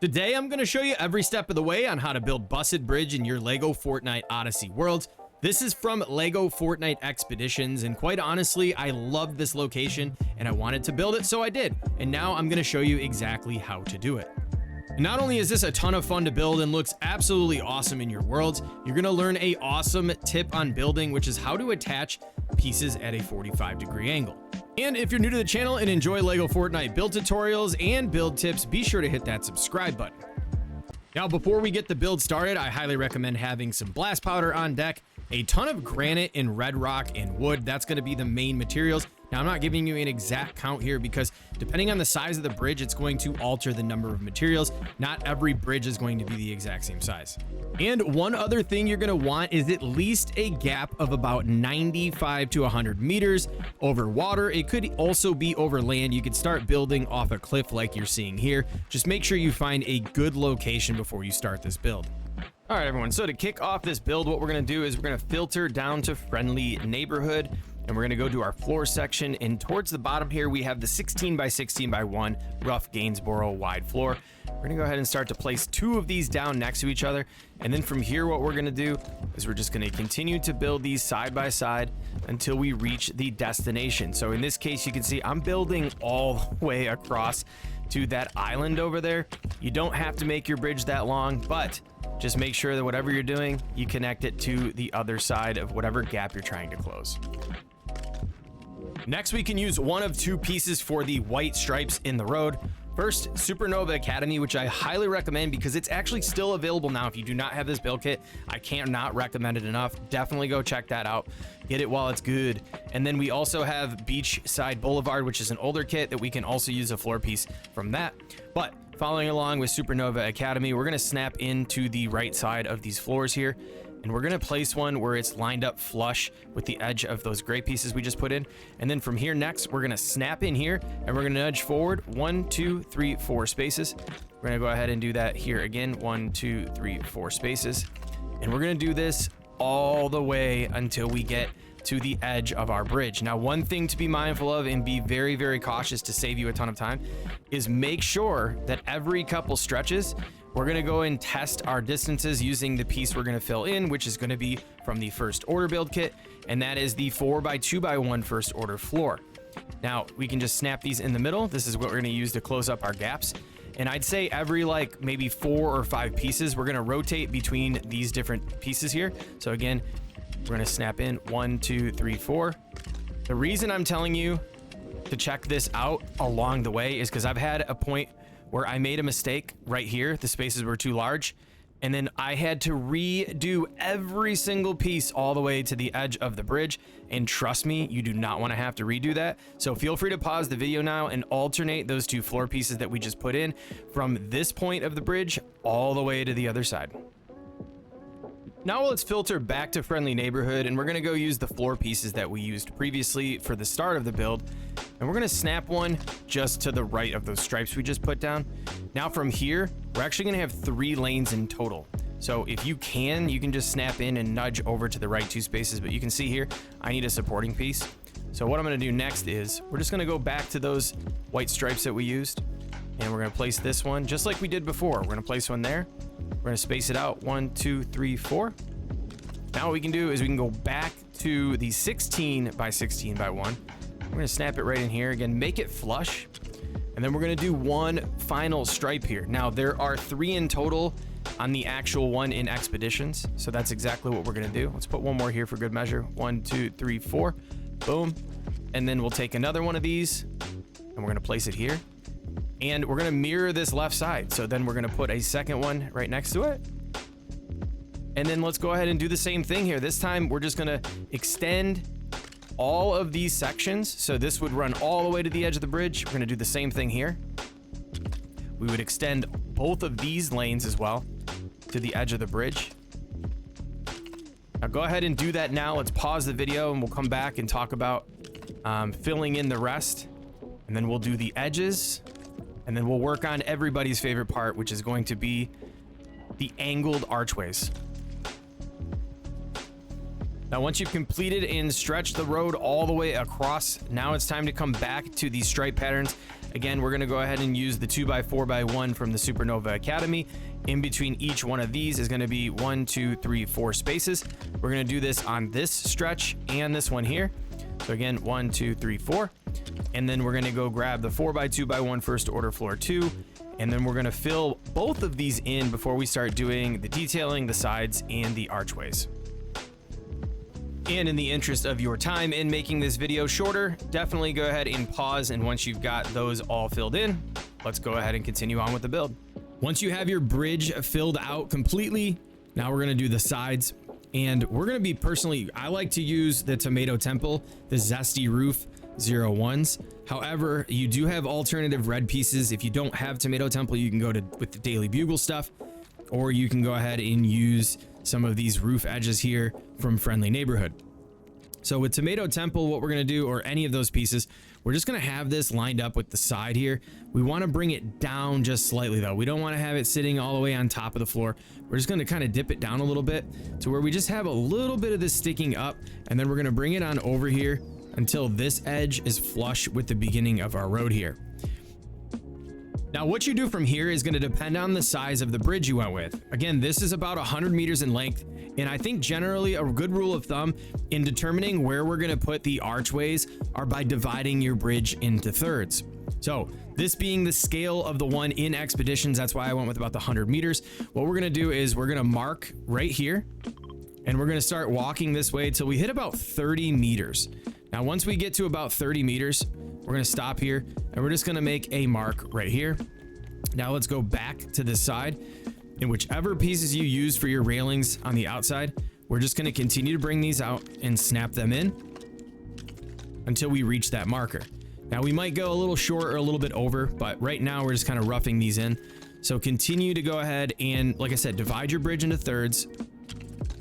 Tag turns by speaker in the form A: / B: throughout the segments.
A: Today, I'm going to show you every step of the way on how to build Busted Bridge in your LEGO Fortnite Odyssey world. This is from LEGO Fortnite Expeditions, and quite honestly, I loved this location and I wanted to build it, so I did. And now I'm going to show you exactly how to do it. Not only is this a ton of fun to build and looks absolutely awesome in your worlds, you're going to learn an awesome tip on building, which is how to attach pieces at a 45-degree angle. And if you're new to the channel and enjoy LEGO Fortnite build tutorials and build tips, be sure to hit that subscribe button. Now, before we get the build started, I highly recommend having some blast powder on deck, a ton of granite and red rock and wood. That's going to be the main materials. Now, I'm not giving you an exact count here because depending on the size of the bridge, it's going to alter the number of materials. Not every bridge is going to be the exact same size. And one other thing you're going to want is at least a gap of about 95 to 100 meters over water. It could also be over land. You could start building off a cliff like you're seeing here. Just make sure you find a good location before you start this build. All right, everyone, so to kick off this build, what we're going to do is we're going to filter down to friendly neighborhood, and we're going to go to our floor section, and towards the bottom here we have the 16 by 16 by 1 rough Gainsboro wide floor. We're going to go ahead and start to place two of these down next to each other, and then from here what we're going to do is we're just going to continue to build these side by side until we reach the destination. So in this case, you can see I'm building all the way across to that island over there. You don't have to make your bridge that long, but just make sure that whatever you're doing, you connect it to the other side of whatever gap you're trying to close. Next, we can use one of two pieces for the white stripes in the road. First, Supernova Academy, which I highly recommend because it's actually still available now. If you do not have this build kit, I cannot recommend it enough. Definitely go check that out. Get it while it's good. And then we also have Beachside Boulevard, which is an older kit that we can also use a floor piece from that. But following along with Supernova Academy, we're going to snap into the right side of these floors here. And we're going to place one where it's lined up flush with the edge of those gray pieces we just put in. And then from here next, we're going to snap in here and we're going to nudge forward 1, 2, 3, 4 spaces. We're going to go ahead and do that here again, 1, 2, 3, 4 spaces. And we're going to do this all the way until we get to the edge of our bridge. Now, one thing to be mindful of and be very, very cautious to save you a ton of time is make sure that every couple stretches, we're going to go and test our distances using the piece we're going to fill in, which is going to be from the first order build kit, and that is the 4x2x1 first order floor. Now, we can just snap these in the middle. This is what we're going to use to close up our gaps. And I'd say every like maybe 4 or 5 pieces, we're going to rotate between these different pieces here. So again, we're going to snap in 1, 2, 3, 4. The reason I'm telling you to check this out along the way is because I've had a point where I made a mistake right here. The spaces were too large. And then I had to redo every single piece all the way to the edge of the bridge. And trust me, you do not want to have to redo that. So feel free to pause the video now and alternate those two floor pieces that we just put in from this point of the bridge all the way to the other side. Now let's filter back to friendly neighborhood, and we're going to go use the floor pieces that we used previously for the start of the build, and we're going to snap one just to the right of those stripes we just put down. Now from here, we're actually going to have 3 lanes in total. So if you can just snap in and nudge over to the right 2 spaces, but you can see here, I need a supporting piece. So what I'm going to do next is we're just going to go back to those white stripes that we used, and we're going to place this one just like we did before. We're going to place one there. We're going to space it out 1, 2, 3, 4. Now what we can do is we can go back to the 16 by 16 by 1. We're going to snap it right in here again, make it flush, and then we're going to do one final stripe here. Now there are 3 in total on the actual one in Expeditions, so that's exactly what we're going to do. Let's put one more here for good measure. 1, 2, 3, 4. Boom. And then we'll take another one of these and we're going to place it here. And we're going to mirror this left side. So then we're going to put a second one right next to it. And then let's go ahead and do the same thing here. This time we're just going to extend all of these sections. So this would run all the way to the edge of the bridge. We're going to do the same thing here. We would extend both of these lanes as well to the edge of the bridge. Now go ahead and do that now. Let's pause the video and we'll come back and talk about filling in the rest. And then we'll do the edges. And then we'll work on everybody's favorite part, which is going to be the angled archways. Now, once you've completed and stretched the road all the way across, now it's time to come back to these stripe patterns Again, we're gonna go ahead and use the 2x4x1 from the Supernova Academy. In between each one of these is gonna be 1, 2, 3, 4 spaces. We're gonna do this on this stretch and this one here. So again, 1, 2, 3, 4. And then we're gonna go grab the 4x2x1 first order floor 2. And then we're gonna fill both of these in before we start doing the detailing, the sides, and the archways. And in the interest of your time in making this video shorter, definitely go ahead and pause. And once you've got those all filled in, let's go ahead and continue on with the build. Once you have your bridge filled out completely, now we're gonna do the sides. And we're gonna be I like to use the Tomato Temple, the Zesty Roof 01s. However, you do have alternative red pieces. If you don't have Tomato Temple, you can go with the Daily Bugle stuff, or you can go ahead and use some of these roof edges here from Friendly Neighborhood. So with Tomato Temple, what we're gonna do, or any of those pieces, we're just gonna have this lined up with the side here. We wanna bring it down just slightly though. We don't wanna have it sitting all the way on top of the floor. We're just gonna kind of dip it down a little bit to where we just have a little bit of this sticking up, and then we're gonna bring it on over here until this edge is flush with the beginning of our road here. Now what you do from here is going to depend on the size of the bridge you went with. Again, this is about 100 meters in length, and I think generally a good rule of thumb in determining where we're going to put the archways are by dividing your bridge into thirds. So this being the scale of the one in Expeditions, that's why I went with about the 100 meters. What we're going to do is we're going to mark right here, and we're going to start walking this way till we hit about 30 meters. Now, once we get to about 30 meters, we're gonna stop here, and we're just gonna make a mark right here. Now let's go back to this side, and whichever pieces you use for your railings on the outside, we're just gonna continue to bring these out and snap them in until we reach that marker. Now we might go a little short or a little bit over, but right now we're just kind of roughing these in. So continue to go ahead and, like I said, divide your bridge into thirds,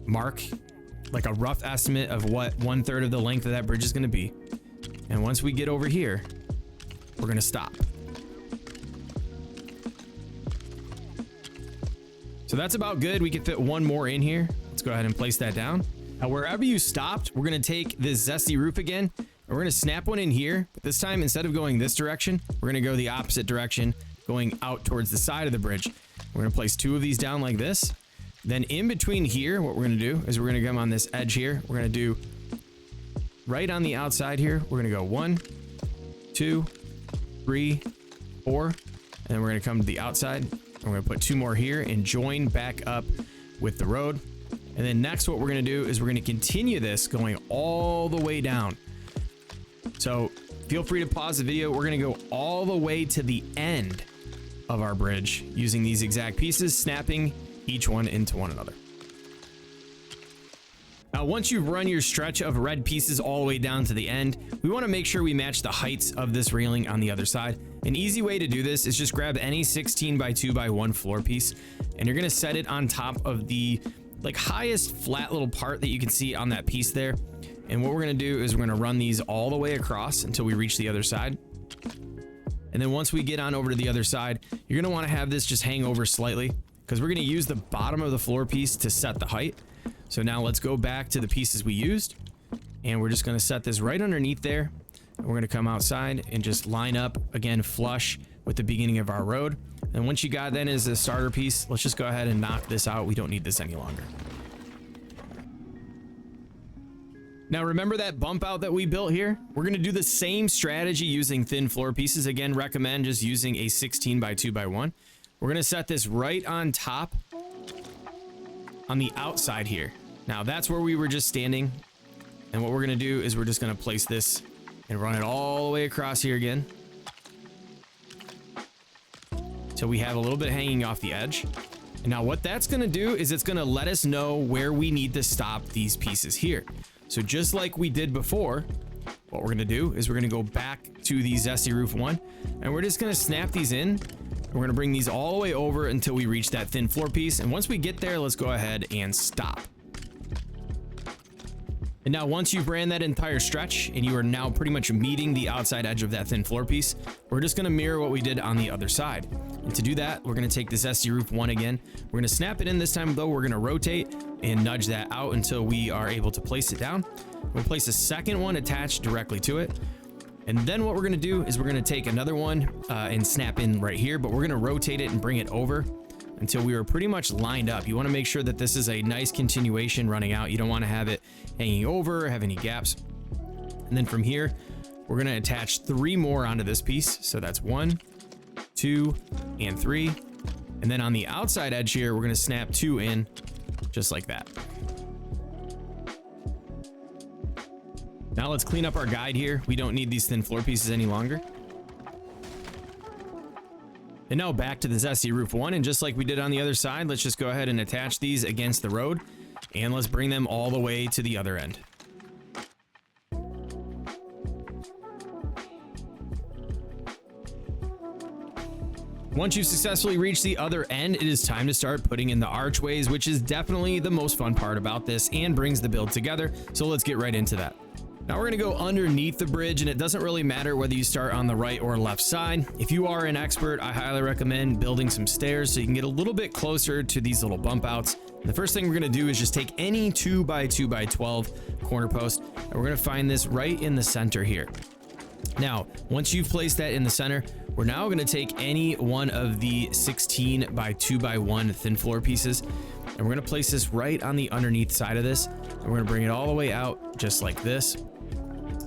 A: mark like a rough estimate of what 1/3 of the length of that bridge is going to be. And once we get over here, we're going to stop. So that's about good. We can fit one more in here. Let's go ahead and place that down. Now, wherever you stopped, we're going to take this Zesty Roof again, and we're going to snap one in here. But this time, instead of going this direction, we're going to go the opposite direction, going out towards the side of the bridge. We're going to place 2 of these down like this. Then in between here, what we're going to do is we're going to come on this edge here. We're going to do right on the outside here. We're going to go 1, 2, 3, 4, and then we're going to come to the outside. And we're going to put 2 more here and join back up with the road. And then next, what we're going to do is we're going to continue this going all the way down. So feel free to pause the video. We're going to go all the way to the end of our bridge using these exact pieces, snapping each one into one another. Now, once you've run your stretch of red pieces all the way down to the end, we want to make sure we match the heights of this railing on the other side. An easy way to do this is just grab any 16x2x1 floor piece, and you're going to set it on top of the highest flat little part that you can see on that piece there. And what we're going to do is we're going to run these all the way across until we reach the other side. And then once we get on over to the other side, you're going to want to have this just hang over slightly, because we're going to use the bottom of the floor piece to set the height. So now let's go back to the pieces we used, and we're just going to set this right underneath there. And we're going to come outside and just line up again flush with the beginning of our road. And once you got that as a starter piece, let's just go ahead and knock this out. We don't need this any longer. Now remember that bump out that we built here? We're going to do the same strategy using thin floor pieces. Again, recommend just using a 16x2x1. We're going to set this right on top on the outside here. Now that's where we were just standing. And what we're going to do is we're just going to place this and run it all the way across here again, so we have a little bit hanging off the edge. And now what that's going to do is it's going to let us know where we need to stop these pieces here. So just like we did before, what we're going to do is we're going to go back to the Zesty Roof 1, and we're just going to snap these in. We're going to bring these all the way over until we reach that thin floor piece. And once we get there, let's go ahead and stop. And now once you've ran that entire stretch and you are now pretty much meeting the outside edge of that thin floor piece, we're just going to mirror what we did on the other side. And to do that, we're going to take this Zesty Roof 1 again. We're going to snap it in this time, though. We're going to rotate and nudge that out until we are able to place it down. We'll place a second one attached directly to it. And then what we're gonna do is we're gonna take another one and snap in right here, but we're gonna rotate it and bring it over until we are pretty much lined up. You wanna make sure that this is a nice continuation running out. You don't wanna have it hanging over or have any gaps. And then from here, we're gonna attach 3 more onto this piece. So that's 1, 2, and 3. And then on the outside edge here, we're gonna snap 2 in just like that. Now let's clean up our guide here. We don't need these thin floor pieces any longer. And now back to the Zesty Roof 1, and just like we did on the other side, let's just go ahead and attach these against the road, and let's bring them all the way to the other end. Once you've successfully reached the other end, it is time to start putting in the archways, which is definitely the most fun part about this and brings the build together. So let's get right into that. Now we're gonna go underneath the bridge, and it doesn't really matter whether you start on the right or left side. If you are an expert, I highly recommend building some stairs so you can get a little bit closer to these little bump outs. The first thing we're gonna do is just take any 2x2x12 corner post, and we're gonna find this right in the center here. Now, once you've placed that in the center, we're now gonna take any one of the 16x2x1 thin floor pieces, and we're gonna place this right on the underneath side of this, and we're gonna bring it all the way out just like this.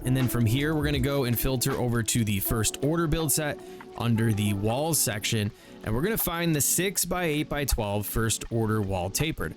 A: And then from here, we're gonna go and filter over to the first order build set under the walls section, and we're gonna find the 6x8x12 first order wall tapered.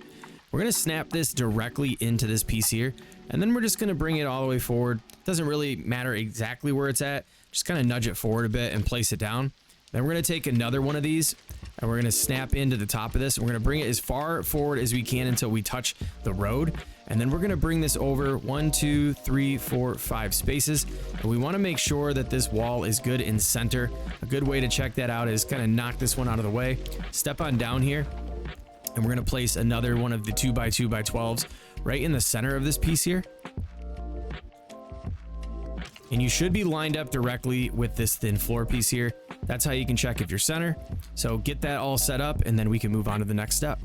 A: We're gonna snap this directly into this piece here, and then we're just gonna bring it all the way forward. Doesn't really matter exactly where it's at, just kind of nudge it forward a bit and place it down. Then we're gonna take another one of these, and we're gonna snap into the top of this, and we're gonna bring it as far forward as we can until we touch the road. And then we're gonna bring this over 1, 2, 3, 4, 5 spaces. And we wanna make sure that this wall is good in center. A good way to check that out is kind of knock this one out of the way, step on down here, and we're gonna place another one of the 2x2x12s right in the center of this piece here. And you should be lined up directly with this thin floor piece here. That's how you can check if you're center. So get that all set up, and then we can move on to the next step.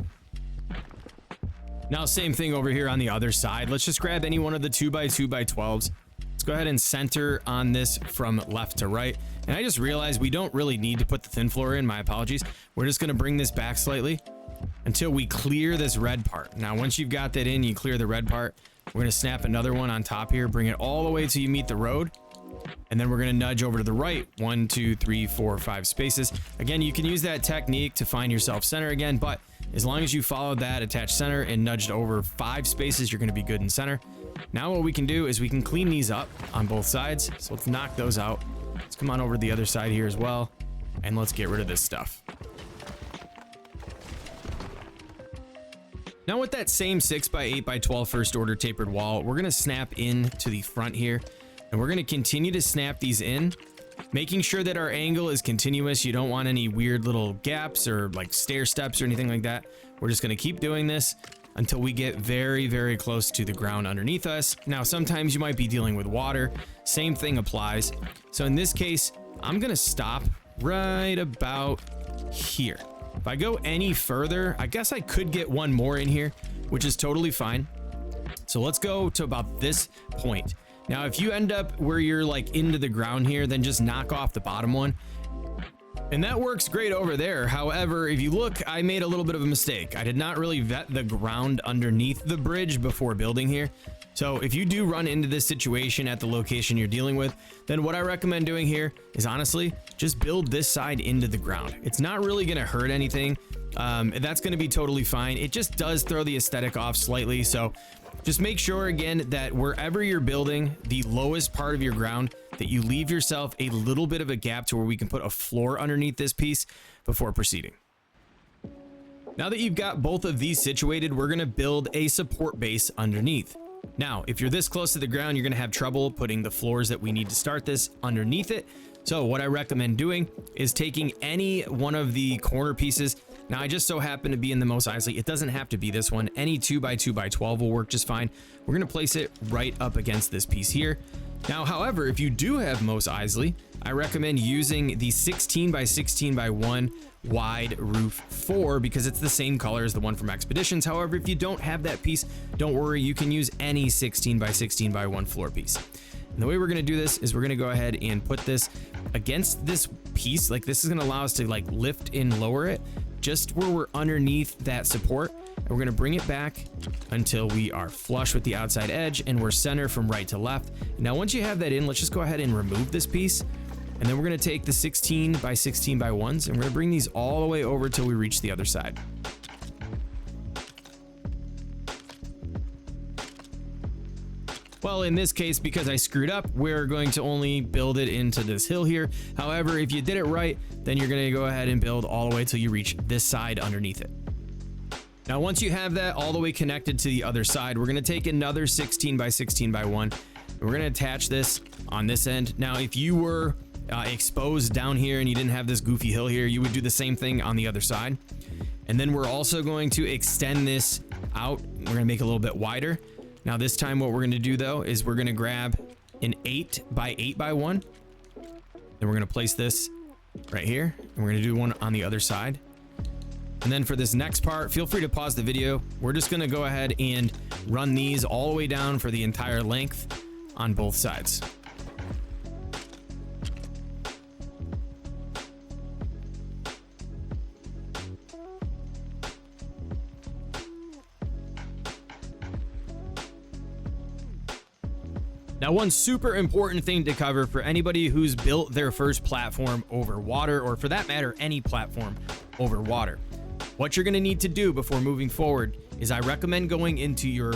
A: Now, same thing over here on the other side. Let's just grab any one of the 2x2x12s. Let's go ahead and center on this from left to right. And I just realized we don't really need to put the thin floor in. My apologies. We're just gonna bring this back slightly until we clear this red part. Now, once you've got that in, you clear the red part. We're gonna snap another one on top here, bring it all the way till you meet the road. And then we're gonna nudge over to the right, 1, 2, 3, 4, 5 spaces. Again, you can use that technique to find yourself center again, but as long as you followed that attached center and nudged over 5 spaces, you're gonna be good in center. Now what we can do is we can clean these up on both sides. So let's knock those out. Let's come on over to the other side here as well, and let's get rid of this stuff. Now with that same 6x8x12 first order tapered wall, we're gonna snap in to the front here, and we're gonna continue to snap these in, making sure that our angle is continuous. You don't want any weird little gaps or like stair steps or anything like that. We're just gonna keep doing this until we get very, very close to the ground underneath us. Now, sometimes you might be dealing with water. Same thing applies. So in this case, I'm gonna stop right about here. If I go any further, I guess I could get one more in here, which is totally fine. So let's go to about this point. Now, if you end up where you're like into the ground here, then just knock off the bottom one. And that works great over there. However, if you look, I made a little bit of a mistake. I did not really vet the ground underneath the bridge before building here. So if you do run into this situation at the location you're dealing with, then what I recommend doing here is honestly just build this side into the ground. It's not really going to hurt anything. That's going to be totally fine. It just does throw the aesthetic off slightly. So just make sure again that wherever you're building the lowest part of your ground, that you leave yourself a little bit of a gap to where we can put a floor underneath this piece before proceeding. Now that you've got both of these situated, we're going to build a support base underneath. Now, if you're this close to the ground, you're going to have trouble putting the floors that we need to start this underneath it. So what I recommend doing is taking any one of the corner pieces. Now, I just so happen to be in the Mos Eisley. It doesn't have to be this one. Any 2x2x12 will work just fine. We're going to place it right up against this piece here. Now, however, if you do have Mos Eisley, I recommend using the 16x16x1 wide roof 4 because it's the same color as the one from Expeditions. However, if you don't have that piece, don't worry, you can use any 16x16x1 floor piece. And the way we're going to do this is we're going to go ahead and put this against this piece. Like this is going to allow us to like lift and lower it just where we're underneath that support. And we're going to bring it back until we are flush with the outside edge and we're center from right to left. Now, once you have that in, let's just go ahead and remove this piece. And then we're going to take the 16 by 16 by 1s and we're going to bring these all the way over till we reach the other side. Well, in this case, because I screwed up, we're going to only build it into this hill here. However, if you did it right, then you're going to go ahead and build all the way till you reach this side underneath it. Now, once you have that all the way connected to the other side, we're going to take another 16 by 16 by 1. And we're going to attach this on this end. Now, if you were exposed down here and you didn't have this goofy hill here, you would do the same thing on the other side. And then we're also going to extend this out. We're going to make it a little bit wider. Now this time what we're going to do though is we're going to grab an 8 by 8 by 1. Then we're going to place this right here and we're going to do one on the other side. And then for this next part, feel free to pause the video. We're just going to go ahead and run these all the way down for the entire length on both sides. Now, one super important thing to cover for anybody who's built their first platform over water, or for that matter, any platform over water. What you're gonna need to do before moving forward is I recommend going into your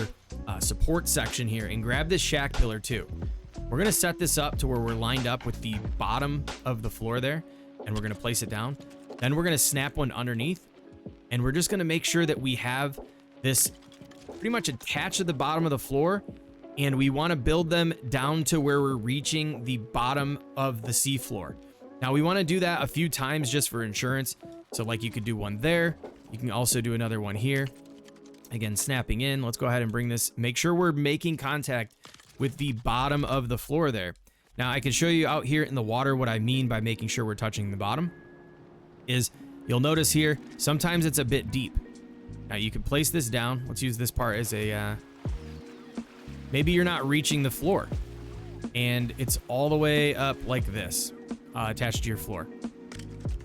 A: support section here and grab this shack pillar too. We're gonna set this up to where we're lined up with the bottom of the floor there, and we're gonna place it down. Then we're gonna snap one underneath, and we're just gonna make sure that we have this pretty much attached to the bottom of the floor. And we want to build them down to where we're reaching the bottom of the seafloor. Now we want to do that a few times just for insurance. So like you could do one there. You can also do another one here. Again, snapping in. Let's go ahead and bring this. Make sure we're making contact with the bottom of the floor there. Now I can show you out here in the water what I mean by making sure we're touching the bottom. Is you'll notice here, sometimes it's a bit deep. Now you can place this down. Let's use this part as a... maybe you're not reaching the floor and it's all the way up like this, attached to your floor.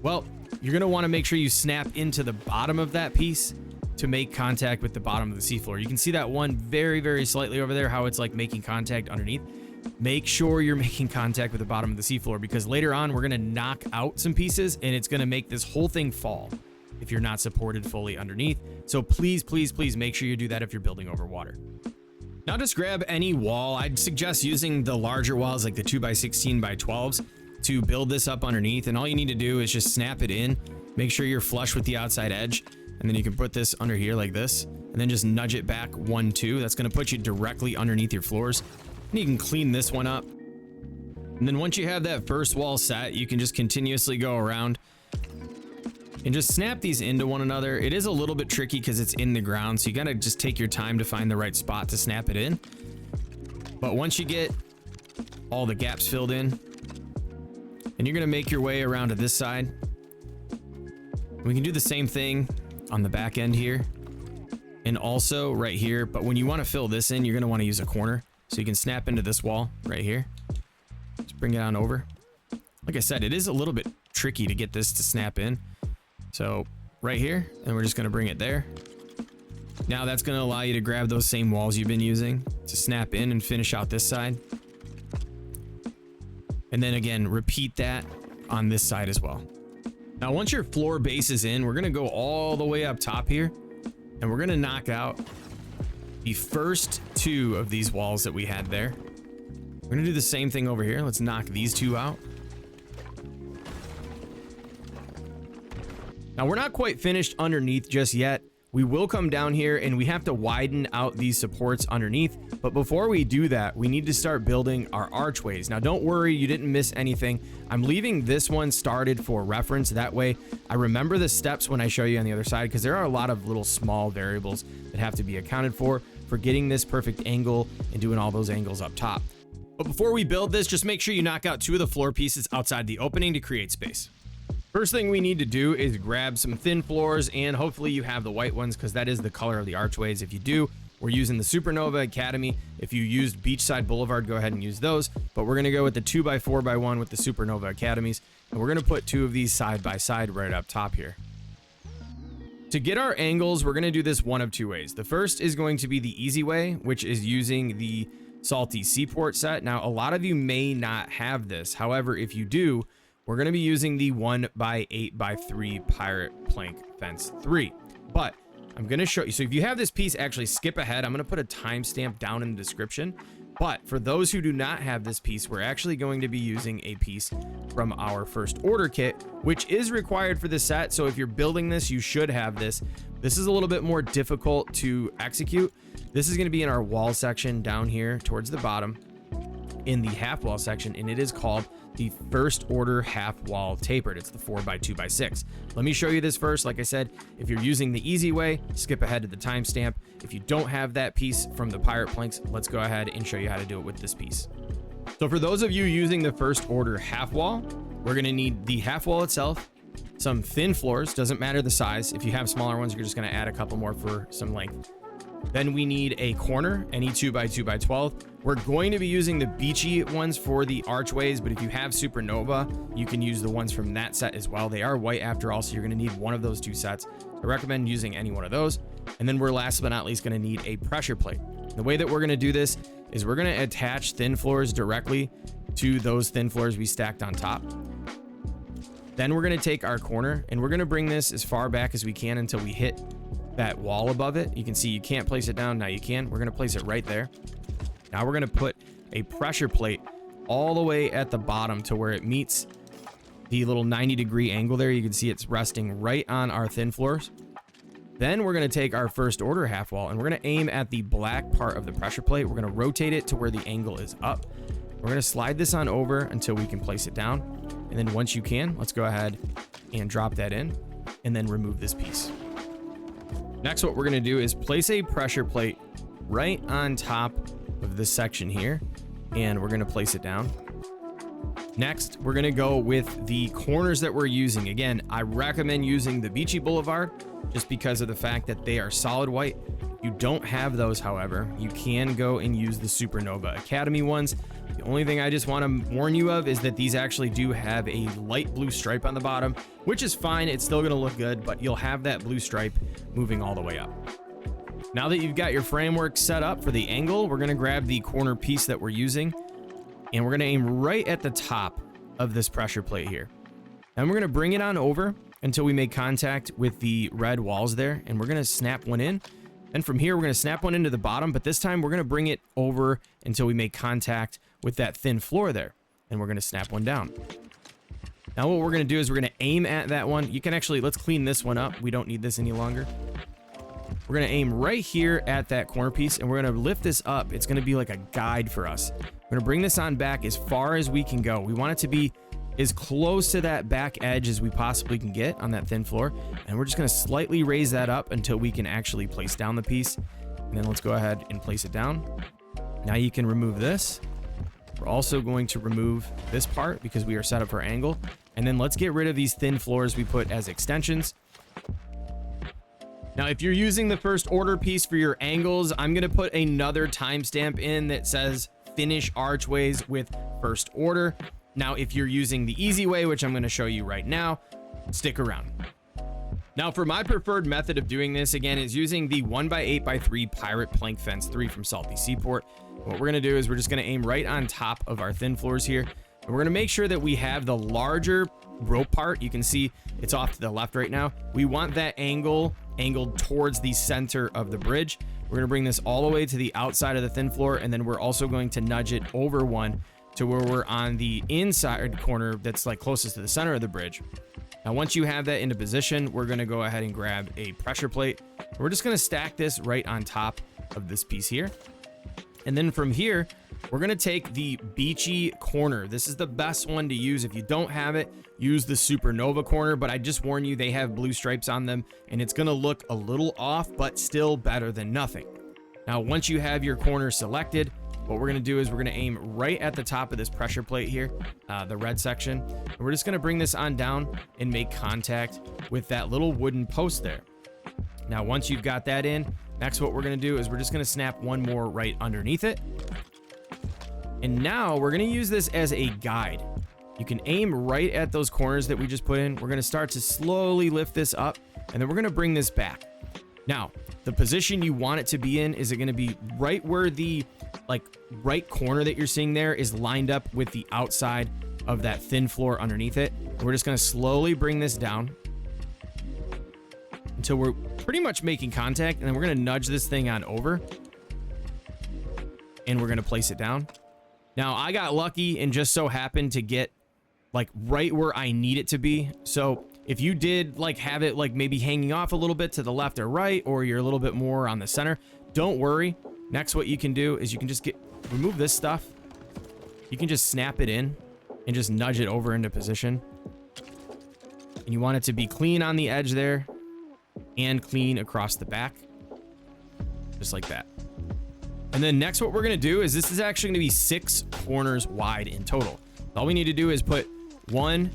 A: Well, you're going to want to make sure you snap into the bottom of that piece to make contact with the bottom of the seafloor. You can see that one very, very slightly over there, how it's like making contact underneath. Make sure you're making contact with the bottom of the seafloor, because later on we're going to knock out some pieces and it's going to make this whole thing fall if you're not supported fully underneath. So please, please, please make sure you do that if you're building over water. Now just grab any wall. I'd suggest using the larger walls like the 2 by 16 by 12s to build this up underneath. And all you need to do is just snap it in, make sure you're flush with the outside edge. And then you can put this under here like this, and then just nudge it back 1, 2. That's going to put you directly underneath your floors. And you can clean this one up. And then once you have that first wall set, you can just continuously go around and just snap these into one another. It is a little bit tricky because it's in the ground, so you gotta just take your time to find the right spot to snap it in. But once you get all the gaps filled in, and you're gonna make your way around to this side, we can do the same thing on the back end here and also right here. But when you want to fill this in, you're gonna want to use a corner, so you can snap into this wall right here. Just bring it on over. Like I said, it is a little bit tricky to get this to snap in. So right here, and we're just going to bring it there. Now that's going to allow you to grab those same walls you've been using to snap in and finish out this side. And then again, repeat that on this side as well. Now, once your floor base is in, we're going to go all the way up top here, and we're going to knock out the first 2 of these walls that we had there. We're going to do the same thing over here. Let's knock these 2 out. Now we're not quite finished underneath just yet. We will come down here and we have to widen out these supports underneath. But before we do that, we need to start building our archways. Now don't worry, you didn't miss anything. I'm leaving this one started for reference. That way I remember the steps when I show you on the other side, because there are a lot of little small variables that have to be accounted for getting this perfect angle and doing all those angles up top. But before we build this, just make sure you knock out 2 of the floor pieces outside the opening to create space. First thing we need to do is grab some thin floors, and hopefully you have the white ones because that is the color of the archways. If you do, We're using the Supernova Academy. If you used Beachside Boulevard, go ahead and use those. But we're gonna go with the 2x4x1 with the Supernova Academies. And we're gonna put 2 of these side by side right up top here. To get our angles, we're gonna do this one of 2 ways. The first is going to be the easy way, which is using the Salty Seaport set. Now, a lot of you may not have this. However, if you do, we're gonna be using the 1x8x3 Pirate Plank Fence 3. But I'm gonna show you, so if you have this piece, actually skip ahead. I'm gonna put a timestamp down in the description. But for those who do not have this piece, we're actually going to be using a piece from our first order kit, which is required for this set. So if you're building this, you should have this. This is a little bit more difficult to execute. This is gonna be in our wall section down here towards the bottom in the half wall section, and it is called the first order half wall tapered. It's the 4x2x6. Let me show you this first. Like I said, if you're using the easy way, skip ahead to the timestamp. If you don't have that piece from the pirate planks, let's go ahead and show you how to do it with this piece. So for those of you using the first order half wall, we're gonna need the half wall itself, some thin floors, doesn't matter the size. If you have smaller ones, you're just gonna add a couple more for some length. Then we need a corner, any 2x2x12. We're going to be using the beachy ones for the archways, but if you have Supernova, you can use the ones from that set as well. They are white after all, so you're gonna need one of those 2 sets. I recommend using any one of those. And then we're last but not least gonna need a pressure plate. The way that we're gonna do this is we're gonna attach thin floors directly to those thin floors we stacked on top. Then we're gonna take our corner and we're gonna bring this as far back as we can until we hit that wall above it. You can see you can't place it down. Now you can. We're gonna place it right there. Now we're gonna put a pressure plate all the way at the bottom to where it meets the little 90-degree angle there. You can see it's resting right on our thin floors. Then we're gonna take our first order half wall and we're gonna aim at the black part of the pressure plate. We're gonna rotate it to where the angle is up. We're gonna slide this on over until we can place it down. And then once you can, let's go ahead and drop that in and then remove this piece. Next, what we're gonna do is place a pressure plate right on top of this section here, and we're gonna place it down. Next, we're gonna go with the corners that we're using. Again, I recommend using the Beachy Boulevard just because of the fact that they are solid white. If you don't have those, however, you can go and use the Supernova Academy ones. The only thing I just want to warn you of is that these actually do have a light blue stripe on the bottom, which is fine. It's still going to look good, but you'll have that blue stripe moving all the way up. Now that you've got your framework set up for the angle, we're going to grab the corner piece that we're using, and we're going to aim right at the top of this pressure plate here. And we're going to bring it on over until we make contact with the red walls there, and we're going to snap one in. And from here, we're going to snap one into the bottom, but this time we're going to bring it over until we make contact with that thin floor there. And we're going to snap one down. Now what we're going to do is we're going to aim at that one. You can actually, let's clean this one up. We don't need this any longer. We're going to aim right here at that corner piece, and we're going to lift this up. It's going to be like a guide for us. We're going to bring this on back as far as we can go. We want it to be as close to that back edge as we possibly can get on that thin floor. And we're just going to slightly raise that up until we can actually place down the piece. And then let's go ahead and place it down. Now you can remove this. We're also going to remove this part because we are set up for angle. And then let's get rid of these thin floors we put as extensions. Now, if you're using the first order piece for your angles, I'm going to put another timestamp in that says finish archways with first order. Now, if you're using the easy way, which I'm going to show you right now, stick around. Now, for my preferred method of doing this, again, is using the 1x8x3 Pirate Plank Fence 3 from Salty Seaport. What we're going to do is we're just going to aim right on top of our thin floors here. And we're going to make sure that we have the larger rope part. You can see it's off to the left right now. We want that angled towards the center of the bridge. We're going to bring this all the way to the outside of the thin floor, and then we're also going to nudge it over one to where we're on the inside corner that's like closest to the center of the bridge. Now, once you have that into position, we're going to go ahead and grab a pressure plate. We're just going to stack this right on top of this piece here. And then from here, we're going to take the beachy corner. This is the best one to use. If you don't have it, use the Supernova corner, but I just warn you, they have blue stripes on them and it's going to look a little off, but still better than nothing. Now, once you have your corner selected, what we're going to do is we're going to aim right at the top of this pressure plate here, the red section. And we're just going to bring this on down and make contact with that little wooden post there. Now, once you've got that in, Next, what we're gonna do is we're just gonna snap one more right underneath it. And now we're gonna use this as a guide. You can aim right at those corners that we just put in. We're gonna start to slowly lift this up, and then we're gonna bring this back. Now, the position you want it to be in is it gonna be right where the right corner that you're seeing there is lined up with the outside of that thin floor underneath it. And we're just gonna slowly bring this down until we're pretty much making contact, and then we're gonna nudge this thing on over, and we're gonna place it down. Now, I got lucky and just so happened to get like right where I need it to be. So if you did like have it like maybe hanging off a little bit to the left or right, or you're a little bit more on the center, don't worry. Next, what you can do is you can just remove this stuff. You can just snap it in and just nudge it over into position. And you want it to be clean on the edge there and clean across the back, just like that. And then next, what we're gonna do is this is actually gonna be 6 corners wide in total. All we need to do is put one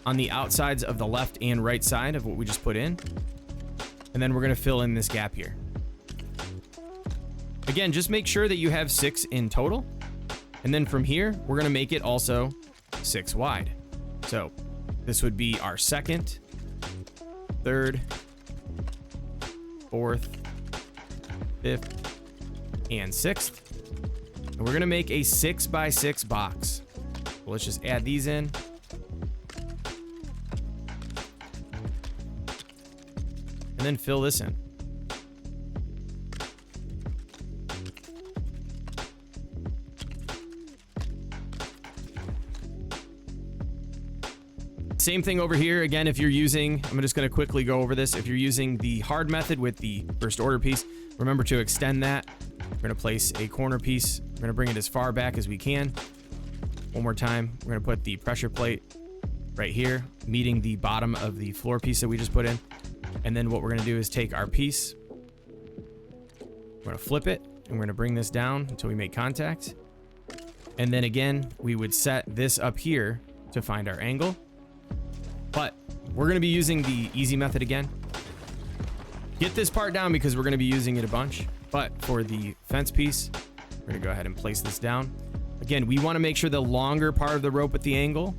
A: on the outsides of the left and right side of what we just put in. And then we're gonna fill in this gap here. Again, just make sure that you have 6 in total. And then from here, we're gonna make it also 6 wide. So this would be our second, third, fourth, fifth, and 6th. And we're gonna make a 6x6 box. So let's just add these in. And then fill this in. Same thing over here. Again, if you're using, I'm just going to quickly go over this. If you're using the hard method with the first order piece, remember to extend that. We're going to place a corner piece. We're going to bring it as far back as we can. One more time. We're going to put the pressure plate right here, meeting the bottom of the floor piece that we just put in. And then what we're going to do is take our piece. We're going to flip it, and we're going to bring this down until we make contact. And then again, we would set this up here to find our angle. But we're going to be using the easy method again. Get this part down because we're going to be using it a bunch. But for the fence piece, we're going to go ahead and place this down. Again, we want to make sure the longer part of the rope with the angle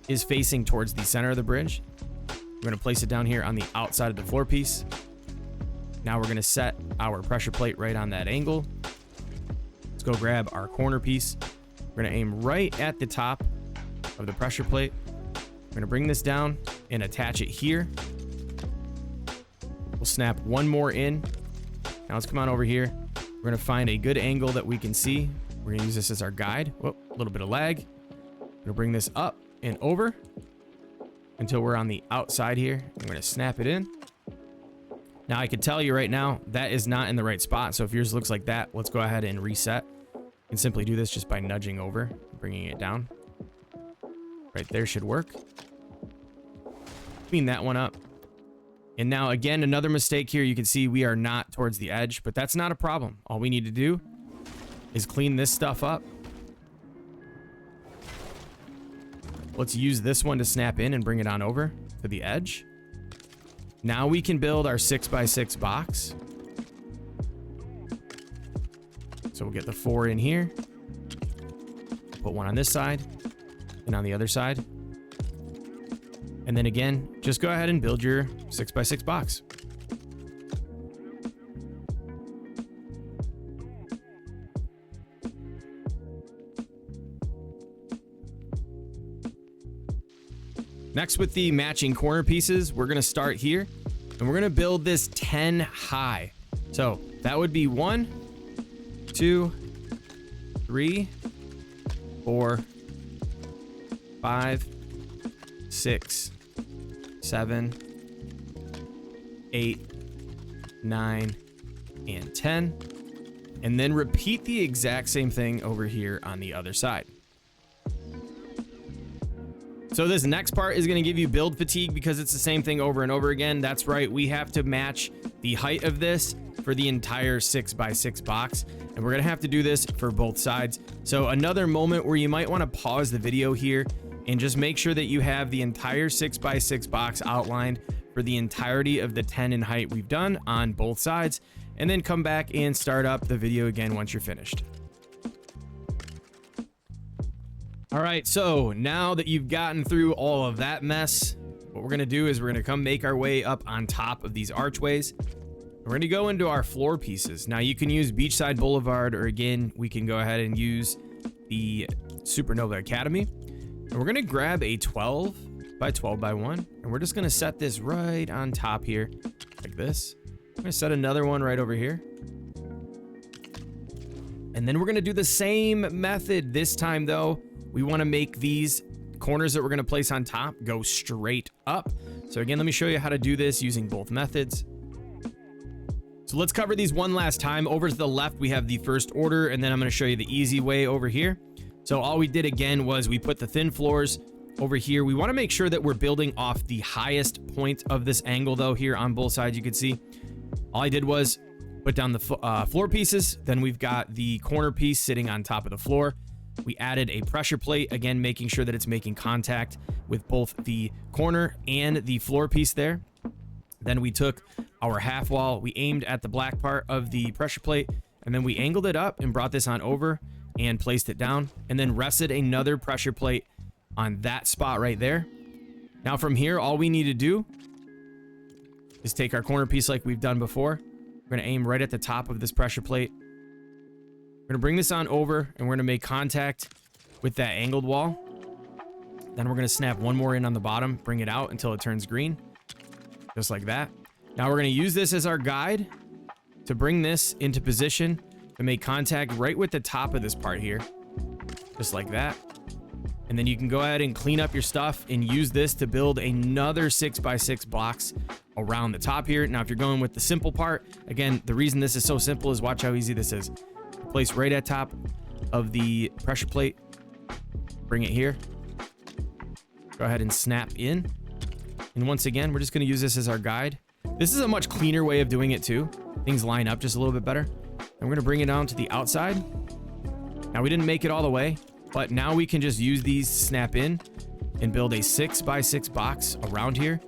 A: is facing towards the center of the bridge. We're going to place it down here on the outside of the floor piece. Now we're going to set our pressure plate right on that angle. Let's go grab our corner piece. We're going to aim right at the top of the pressure plate. We're gonna bring this down and attach it here. We'll snap one more in. Now let's come on over here. We're gonna find a good angle that we can see. We're gonna use this as our guide. Whoop, a little bit of lag. We're gonna bring this up and over until we're on the outside here. We're gonna snap it in. Now I can tell you right now, that is not in the right spot. So if yours looks like that, let's go ahead and reset. And simply do this just by nudging over, bringing it down. Right there should work. Clean that one up. And now again, another mistake here. You can see we are not towards the edge, but that's not a problem. All we need to do is clean this stuff up. Let's use this one to snap in and bring it on over to the edge. Now we can build our 6x6 box. So we'll get the 4 in here. Put one on this side and on the other side. And then again, just go ahead and build your 6x6 box. Next, with the matching corner pieces, we're gonna start here and we're gonna build this 10 high. So that would be 1, 2, 3, 4, 5, 6, 7, 8, 9, and 10. And then repeat the exact same thing over here on the other side. So this next part is going to give you build fatigue because it's the same thing over and over again. That's right. We have to match the height of this for the entire 6x6 box. And we're going to have to do this for both sides. So another moment where you might want to pause the video here and just make sure that you have the entire 6x6 box outlined for the entirety of the 10 in height we've done on both sides, and then come back and start up the video again once you're finished. All right, so now that you've gotten through all of that mess, what we're gonna do is we're gonna come make our way up on top of these archways. We're gonna go into our floor pieces. Now you can use Beachside Boulevard, or again, we can go ahead and use the Supernova Academy. And we're gonna grab a 12 by 12 by 1, and we're just gonna set this right on top here, like this. I'm gonna set another one right over here. And then we're gonna do the same method. This time though, we wanna make these corners that we're gonna place on top go straight up. So again, let me show you how to do this using both methods. So let's cover these one last time. Over to the left, we have the first order, and then I'm gonna show you the easy way over here. So all we did again was we put the thin floors over here. We wanna make sure that we're building off the highest point of this angle though, here on both sides, you can see. All I did was put down the floor pieces. Then we've got the corner piece sitting on top of the floor. We added a pressure plate, again, making sure that it's making contact with both the corner and the floor piece there. Then we took our half wall, we aimed at the black part of the pressure plate, and then we angled it up and brought this on over and placed it down, and then rested another pressure plate on that spot right there. Now from here, all we need to do is take our corner piece like we've done before. We're gonna aim right at the top of this pressure plate. We're gonna bring this on over, and we're gonna make contact with that angled wall. Then we're gonna snap one more in on the bottom, bring it out until it turns green, just like that. Now we're gonna use this as our guide to bring this into position to make contact right with the top of this part here, just like that. And then you can go ahead and clean up your stuff and use this to build another 6x6 blocks around the top here. Now, if you're going with the simple part, again, the reason this is so simple is watch how easy this is. Place right at top of the pressure plate, bring it here, go ahead and snap in. And once again, we're just gonna use this as our guide. This is a much cleaner way of doing it too. Things line up just a little bit better. And we're gonna bring it down to the outside. Now we didn't make it all the way, but now we can just use these to snap in and build a 6x6 box around here.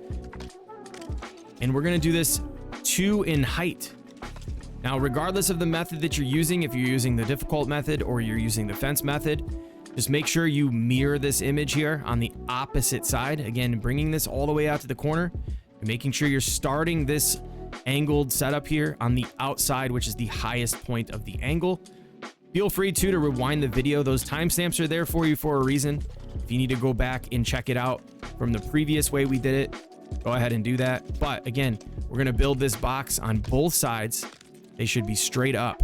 A: And we're gonna do this 2 in height. Now, regardless of the method that you're using, if you're using the difficult method or you're using the fence method, just make sure you mirror this image here on the opposite side. Again, bringing this all the way out to the corner and making sure you're starting this angled setup here on the outside, which is the highest point of the angle. Feel free to rewind the video. Those timestamps are there for you for a reason. If you need to go back and check it out from the previous way we did it, go ahead and do that. But again, we're gonna build this box on both sides. They should be straight up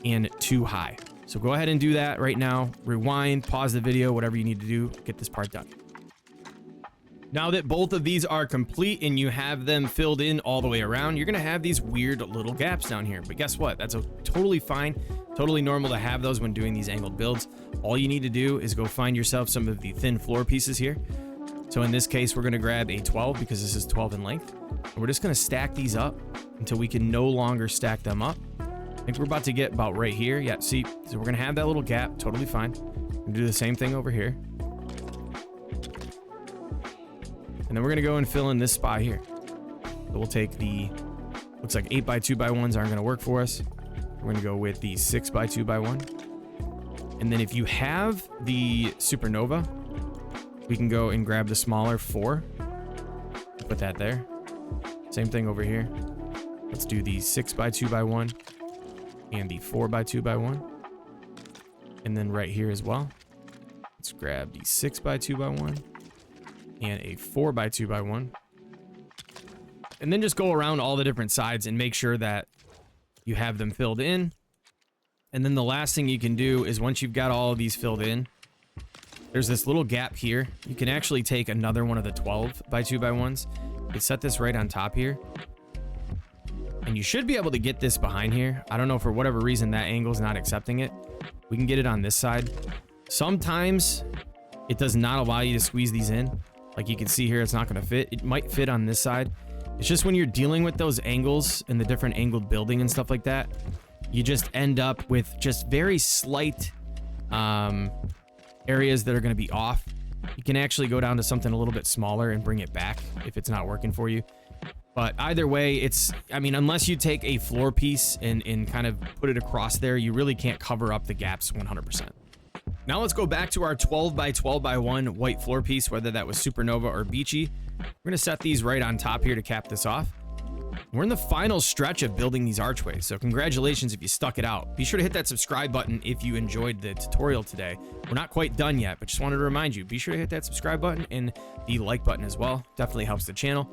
A: and 2 high. So go ahead and do that right now. Rewind, pause the video, whatever you need to do, get this part done. Now that both of these are complete and you have them filled in all the way around, you're gonna have these weird little gaps down here. But guess what? That's totally fine, totally normal to have those when doing these angled builds. All you need to do is go find yourself some of the thin floor pieces here. So in this case, we're gonna grab a 12 because this is 12 in length. And we're just gonna stack these up until we can no longer stack them up. I think we're about to get about right here. Yeah, see, so we're gonna have that little gap, totally fine. We're gonna do the same thing over here. And then we're gonna go and fill in this spot here. So we'll take the, looks like 8x2x1s aren't gonna work for us. We're gonna go with the 6x2x1. And then if you have the Supernova, we can go and grab the smaller 4. Put that there. Same thing over here. Let's do the 6x2x1 and the 4x2x1. And then right here as well, let's grab the 6x2x1 and a 4x2x1. And then just go around all the different sides and make sure that you have them filled in. And then the last thing you can do is once you've got all of these filled in, there's this little gap here. You can actually take another one of the 12x2x1s. You set this right on top here. And you should be able to get this behind here. I don't know, for whatever reason, that angle's not accepting it. We can get it on this side. Sometimes it does not allow you to squeeze these in. Like you can see here, it's not gonna fit. It might fit on this side. It's just when you're dealing with those angles and the different angled building and stuff like that, you just end up with just very slight areas that are gonna be off. You can actually go down to something a little bit smaller and bring it back if it's not working for you. But either way, I mean, unless you take a floor piece and kind of put it across there, you really can't cover up the gaps 100%. Now let's go back to our 12 by 12 by 1 white floor piece, whether that was Supernova or Beachy. We're gonna set these right on top here to cap this off. We're in the final stretch of building these archways, so congratulations if you stuck it out. Be sure to hit that subscribe button if you enjoyed the tutorial today. We're not quite done yet, but just wanted to remind you, be sure to hit that subscribe button and the like button as well. Definitely helps the channel.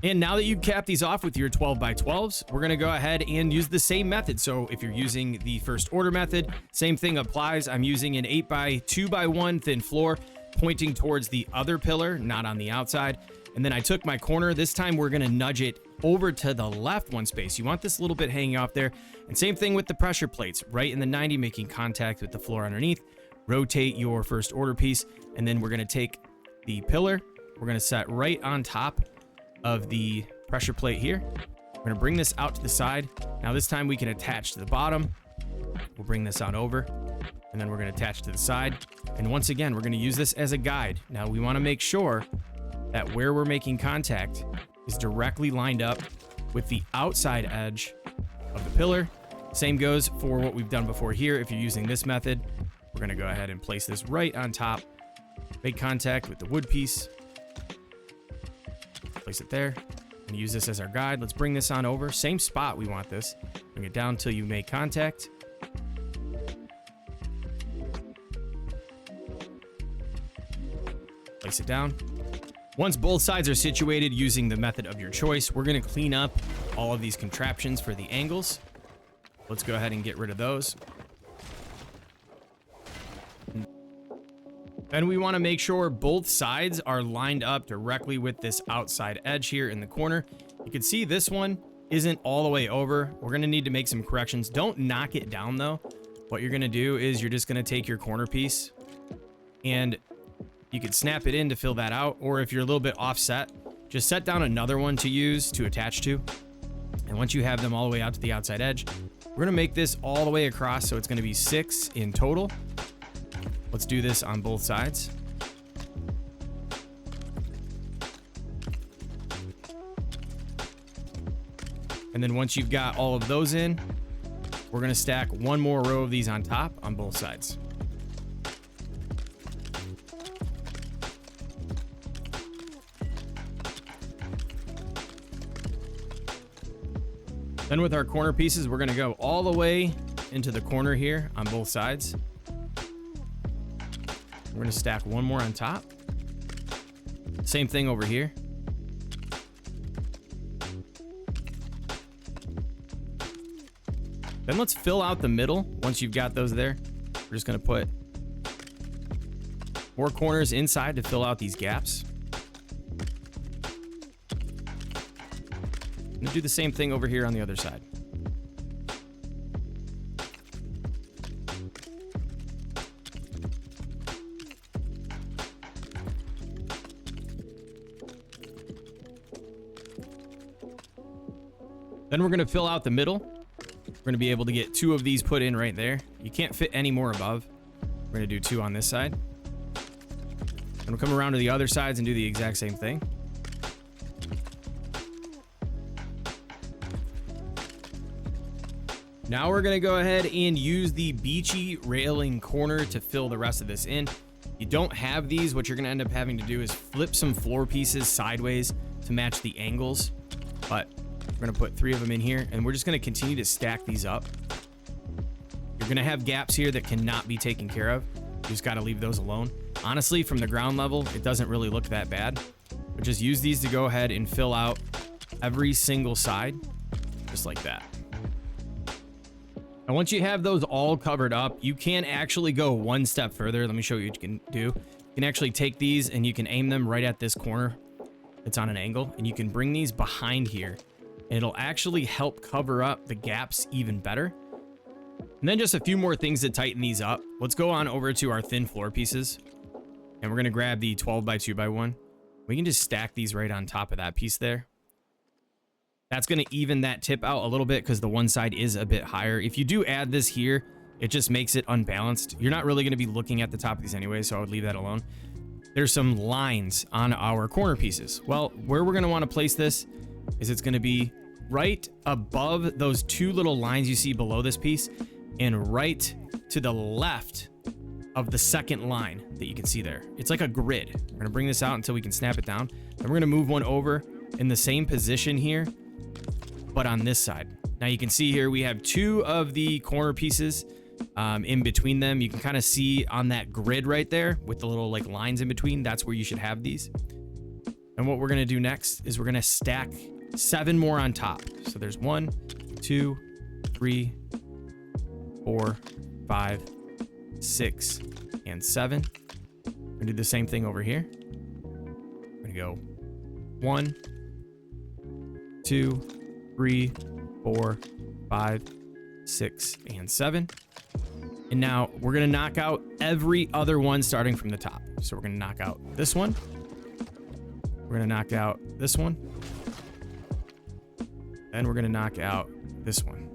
A: And now that you've capped these off with your 12 by 12s, we're going to go ahead and use the same method. So if you're using the first order method, same thing applies. I'm using an 8 by 2 by 1 thin floor pointing towards the other pillar, not on the outside. And then I took my corner. This time we're going to nudge it over to the left one space. You want this little bit hanging off there. And same thing with the pressure plates, right in the 90, making contact with the floor underneath. Rotate your first order piece. And then we're going to take the pillar. We're going to set right on top of the pressure plate here. We're going to bring this out to the side. Now this time we can attach to the bottom. We'll bring this on over, and then we're going to attach to the side. And once again, we're going to use this as a guide. Now we want to make sure that where we're making contact is directly lined up with the outside edge of the pillar. Same goes for what we've done before here. If you're using this method, we're going to go ahead and place this right on top, make contact with the wood piece, place it there, and use this as our guide. Let's bring this on over. Same spot we want this. Bring it down until you make contact. Place it down. Once both sides are situated using the method of your choice, we're going to clean up all of these contraptions for the angles. Let's go ahead and get rid of those. Then we want to make sure both sides are lined up directly with this outside edge here in the corner. You can see this one isn't all the way over. We're going to need to make some corrections. Don't knock it down though. What you're going to do is you're just going to take your corner piece and you can snap it in to fill that out. Or if you're a little bit offset, just set down another one to use to attach to. And once you have them all the way out to the outside edge, we're going to make this all the way across. So it's going to be 6 in total. Let's do this on both sides. And then once you've got all of those in, we're going to stack one more row of these on top on both sides. Then with our corner pieces, we're going to go all the way into the corner here on both sides. We're going to stack one more on top. Same thing over here. Then let's fill out the middle. Once you've got those there, we're just going to put 4 corners inside to fill out these gaps. I'm going to do the same thing over here on the other side. Then we're going to fill out the middle. We're going to be able to get 2 of these put in right there. You can't fit any more above. We're going to do 2 on this side. And we'll come around to the other sides and do the exact same thing. Now we're going to go ahead and use the beachy railing corner to fill the rest of this in. You don't have these, what you're going to end up having to do is flip some floor pieces sideways to match the angles. But we're going to put 3 of them in here, and we're just going to continue to stack these up. You're going to have gaps here that cannot be taken care of. You just got to leave those alone. Honestly, from the ground level, it doesn't really look that bad. But just use these to go ahead and fill out every single side, just like that. And once you have those all covered up, you can actually go one step further. Let me show you what you can do. You can actually take these and you can aim them right at this corner. It's on an angle, and you can bring these behind here. And it'll actually help cover up the gaps even better. And then just a few more things to tighten these up. Let's go on over to our thin floor pieces. And we're going to grab the 12 by 2 by 1. We can just stack these right on top of that piece there. That's going to even that tip out a little bit because the one side is a bit higher. If you do add this here, it just makes it unbalanced. You're not really going to be looking at the top of these anyway, so I would leave that alone. There's some lines on our corner pieces. Well, where we're going to want to place this is it's going to be right above those two little lines you see below this piece and right to the left of the second line that you can see there. It's like a grid. We're going to bring this out until we can snap it down. Then we're going to move one over in the same position here, but on this side. Now you can see here we have two of the corner pieces in between them. You can kind of see on that grid right there with the little like lines in between. That's where you should have these. And what we're going to do next is we're going to stack 7 more on top. So there's 1, 2, 3, 4, 5, 6, and 7. We're going to do the same thing over here. We're going to go 1, 2, 3, 4, 5, 6, and 7. And now we're going to knock out every other one starting from the top. So we're going to knock out this one. We're going to knock out this one. Then we're going to knock out this one.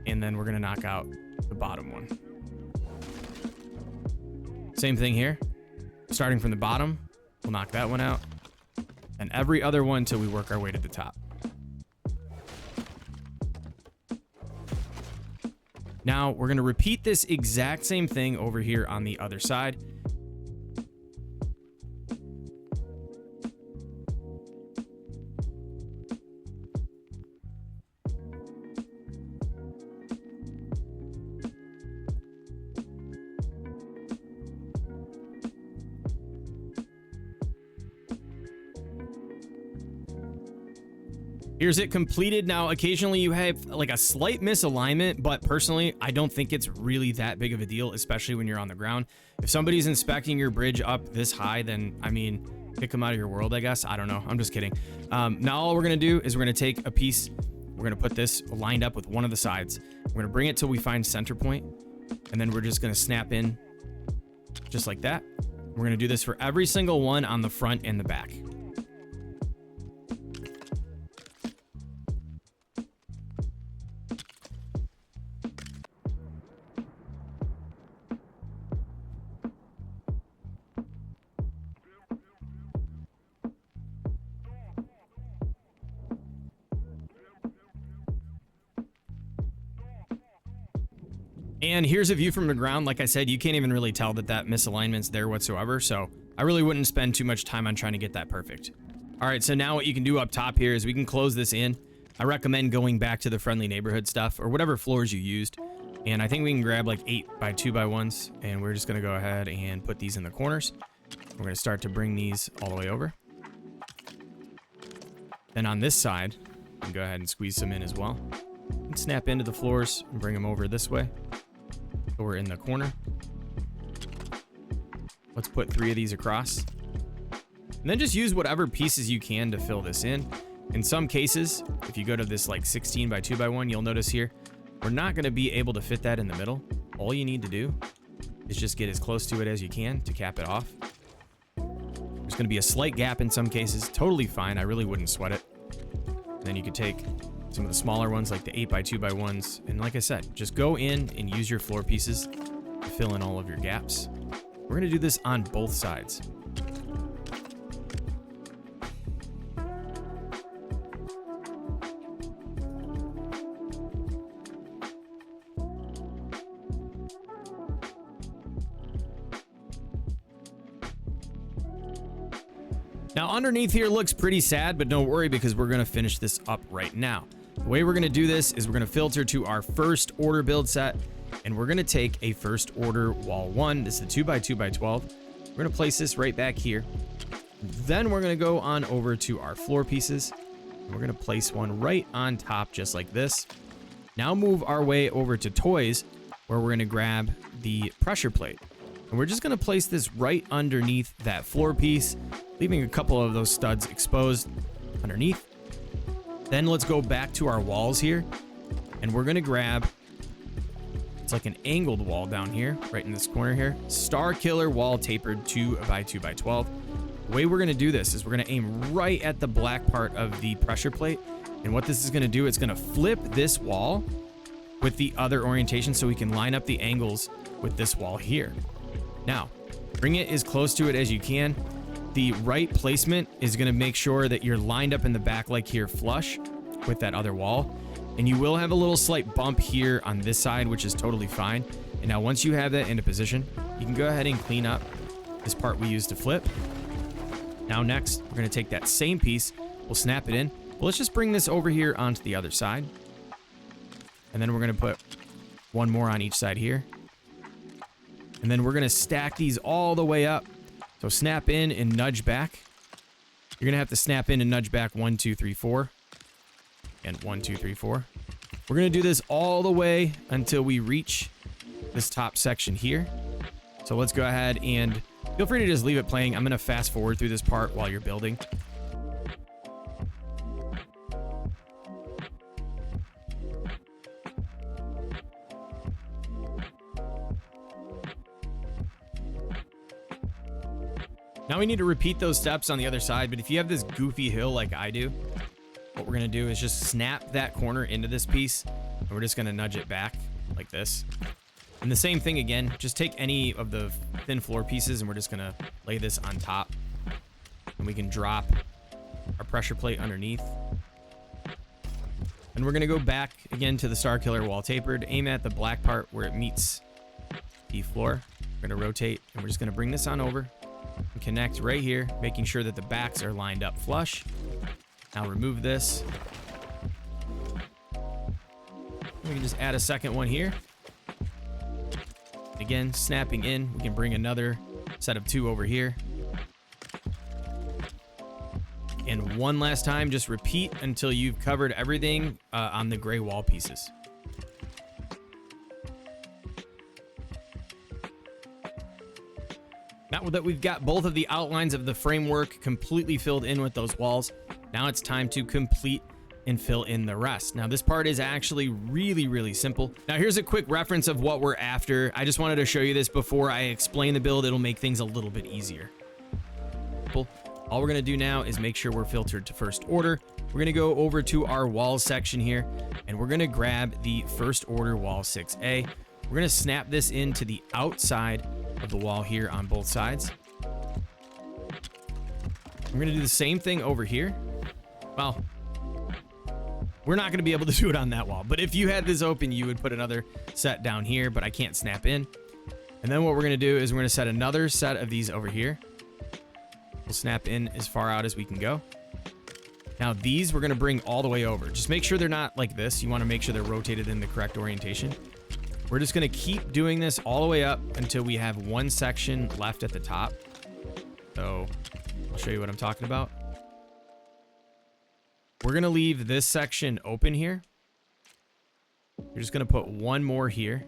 A: And then we're going to knock out the bottom one. Same thing here. Starting from the bottom, we'll knock that one out. And every other one till we work our way to the top. Now we're going to repeat this exact same thing over here on the other side. Here's it completed. Now, occasionally you have like a slight misalignment, but personally, I don't think it's really that big of a deal, especially when you're on the ground. If somebody's inspecting your bridge up this high, then, I mean, kick them out of your world, I guess. I don't know. I'm just kidding. Now all we're going to do is we're going to take a piece. We're going to put this lined up with one of the sides. We're going to bring it till we find center point, and then we're just going to snap in just like that. We're going to do this for every single one on the front and the back. And here's a view from the ground. Like I said, you can't even really tell that that misalignment's there whatsoever. So I really wouldn't spend too much time on trying to get that perfect. All right, so now what you can do up top here is we can close this in. I recommend going back to the friendly neighborhood stuff or whatever floors you used. And I think we can grab like 8 by 2 by 1s. And we're just gonna go ahead and put these in the corners. We're gonna start to bring these all the way over. Then on this side, you can go ahead and squeeze some in as well. And snap into the floors and bring them over this way. So we're in the corner. Let's put 3 of these across. And then just use whatever pieces you can to fill this in. In some cases, if you go to this like 16 by 2 by 1, you'll notice here, we're not going to be able to fit that in the middle. All you need to do is just get as close to it as you can to cap it off. There's going to be a slight gap in some cases. Totally fine. I really wouldn't sweat it. And then you could take some of the smaller ones like the 8 by 2 by 1s. And like I said, just go in and use your floor pieces to fill in all of your gaps. We're going to do this on both sides. Now underneath here looks pretty sad, but don't worry because we're going to finish this up right now. The way we're going to do this is we're going to filter to our first order build set, and we're going to take a first order wall 1. This is the 2 by 2 by 12. We're going to place this right back here. Then we're going to go on over to our floor pieces. And we're going to place one right on top just like this. Now move our way over to toys, where we're going to grab the pressure plate. And we're just going to place this right underneath that floor piece, leaving a couple of those studs exposed underneath. Then let's go back to our walls here, and we're going to grab, it's like an angled wall down here, right in this corner here, Star Killer wall tapered 2 by 2 by 12. The way we're going to do this is we're going to aim right at the black part of the pressure plate. And what this is going to do, it's going to flip this wall with the other orientation so we can line up the angles with this wall here. Now, bring it as close to it as you can. the right placement is going to make sure that you're lined up in the back like here flush with that other wall. And you will have a little slight bump here on this side, which is totally fine. And now once you have that into position, you can go ahead and clean up this part we used to flip. Now next, we're going to take that same piece, we'll snap it in. Well, let's just bring this over here onto the other side. And then we're going to put one more on each side here. And then we're going to stack these all the way up. So snap in and nudge back. You're going to have to snap in and nudge back 1, 2, 3, 4. And 1, 2, 3, 4. We're going to do this all the way until we reach this top section here. So let's go ahead and feel free to just leave it playing. I'm going to fast forward through this part while you're building. Now we need to repeat those steps on the other side, but if you have this goofy hill like I do, what we're going to do is just snap that corner into this piece, and we're just going to nudge it back like this. And the same thing again, just take any of the thin floor pieces, and we're just going to lay this on top. And we can drop our pressure plate underneath. And we're going to go back again to the Star Killer wall tapered, aim at the black part where it meets the floor. We're going to rotate, and we're just going to bring this on over and connect right here, making sure that the backs are lined up flush. Now remove this. We can just add a second one here. Again, snapping in, we can bring another set of 2 over here. And one last time, just repeat until you've covered everything on the gray wall pieces. Now that we've got both of the outlines of the framework completely filled in with those walls, now it's time to complete and fill in the rest. Now this part is actually really simple. Now here's a quick reference of what we're after. I just wanted to show you this before I explain the build. It'll make things a little bit easier. All we're gonna do now is make sure we're filtered to first order. We're gonna go over to our walls section here, and we're gonna grab the first order wall 6A. We're gonna snap this into the outside of the wall here on both sides. We're gonna do the same thing over here. Well, we're not gonna be able to do it on that wall, but if you had this open, you would put another set down here, but I can't snap in. And then what we're gonna do is we're gonna set another set of these over here. We'll snap in as far out as we can go. Now these we're gonna bring all the way over. Just make sure they're not like this. You wanna make sure they're rotated in the correct orientation. We're just gonna keep doing this all the way up until we have one section left at the top. So I'll show you what I'm talking about. We're gonna leave this section open here. You're just gonna put one more here.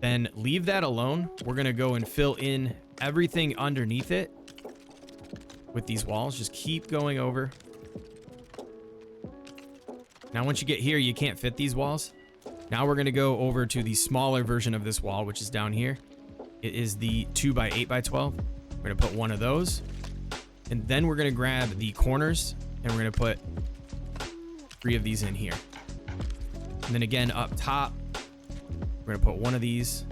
A: Then leave that alone. We're gonna go and fill in everything underneath it with these walls. Just keep going over. Now once you get here, you can't fit these walls. Now we're gonna go over to the smaller version of this wall, which is down here. It is the 2x8x12. We're gonna put one of those. And then we're gonna grab the corners and we're gonna put 3 of these in here. And then again, up top, we're gonna put one of these,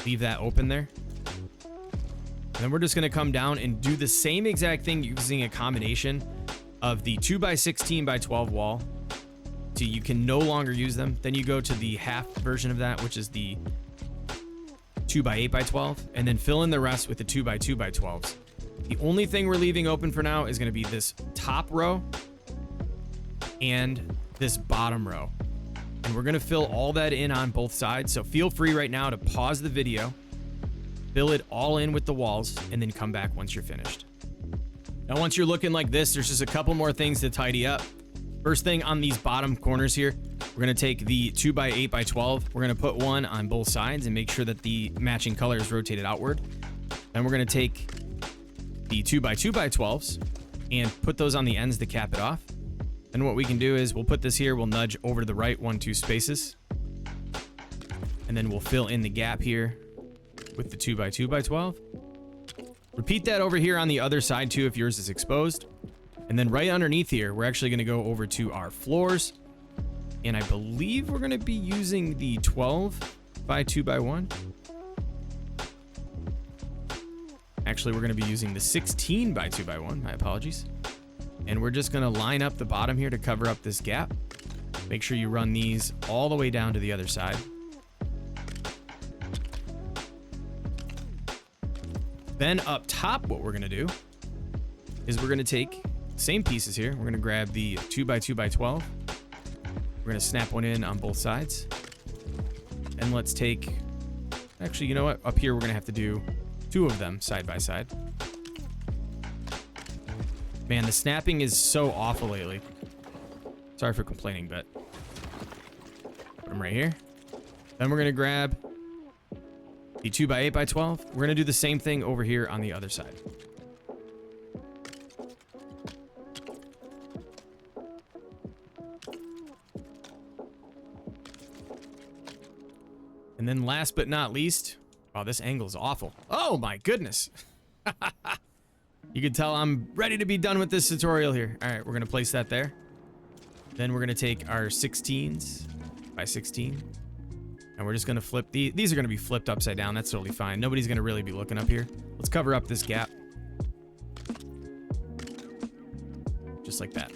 A: leave that open there. And then we're just gonna come down and do the same exact thing using a combination of the 2x16x12 wall. So you can no longer use them. Then you go to the half version of that, which is the 2x8x12, and then fill in the rest with the 2x2x12s. The only thing we're leaving open for now is gonna be this top row and this bottom row. And we're gonna fill all that in on both sides. So feel free right now to pause the video, fill it all in with the walls, and then come back once you're finished. Now, once you're looking like this, there's just a couple more things to tidy up. First thing on these bottom corners here, we're gonna take the 2x8x12. We're gonna put one on both sides and make sure that the matching color is rotated outward. Then we're gonna take the 2x2x12s and put those on the ends to cap it off. And what we can do is we'll put this here, we'll nudge over to the right 1-2 spaces. And then we'll fill in the gap here with the 2x2x12. Repeat that over here on the other side too if yours is exposed. And then right underneath here, we're actually gonna go over to our floors. And I believe we're gonna be using the 12x2x1. Actually, we're going to be using the 16 by 2 by 1. My apologies. And we're just going to line up the bottom here to cover up this gap. Make sure you run these all the way down to the other side. Then up top, what we're going to do is we're going to take the same pieces here. We're going to grab the 2 by 2 by 12. We're going to snap one in on both sides. And let's take, actually, you know what? Up here, we're going to have to do 2 of them side by side. Man, the snapping is so awful lately. Sorry for complaining, but put them right here. Then we're going to grab the 2 by 8 by 12. We're going to do the same thing over here on the other side. And then last but not least, oh, this angle is awful. Oh my goodness. You can tell I'm ready to be done with this tutorial here. All right, we're going to place that there. Then we're going to take our 16s by 16. And we're just going to flip these are going to be flipped upside down. That's totally fine. Nobody's going to really be looking up here. Let's cover up this gap. Just like that.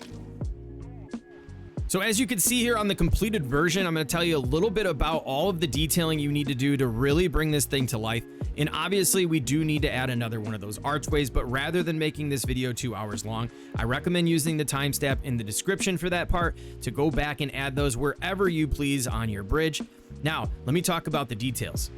A: So as you can see here on the completed version, I'm going to tell you a little bit about all of the detailing you need to do to really bring this thing to life. And obviously we do need to add another one of those archways, but rather than making this video 2 hours long, I recommend using the timestamp in the description for that part to go back and add those wherever you please on your bridge. Now, let me talk about the details.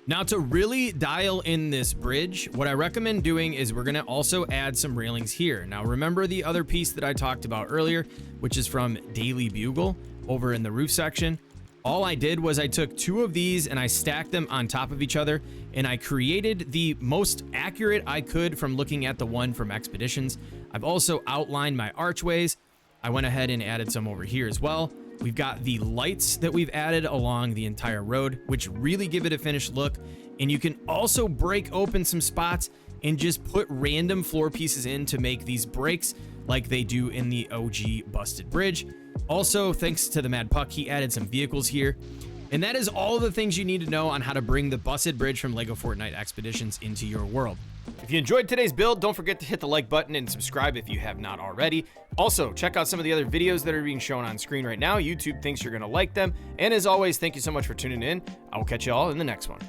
A: Now, to really dial in this bridge, what I recommend doing is we're going to also add some railings here. Now, remember the other piece that I talked about earlier, which is from Daily Bugle over in the roof section? All I did was I took 2 of these and I stacked them on top of each other, and I created the most accurate I could from looking at the one from Expeditions. I've also outlined my archways. I went ahead and added some over here as well. We've got the lights that we've added along the entire road, which really give it a finished look. And you can also break open some spots and just put random floor pieces in to make these breaks like they do in the OG Busted Bridge. Also, thanks to the Mad Puck, he added some vehicles here. And that is all of the things you need to know on how to bring the Busted Bridge from LEGO Fortnite Expeditions into your world. If you enjoyed today's build, don't forget to hit the like button and subscribe if you have not already. Also, check out some of the other videos that are being shown on screen right now. YouTube thinks you're going to like them. And as always, thank you so much for tuning in. I will catch you all in the next one.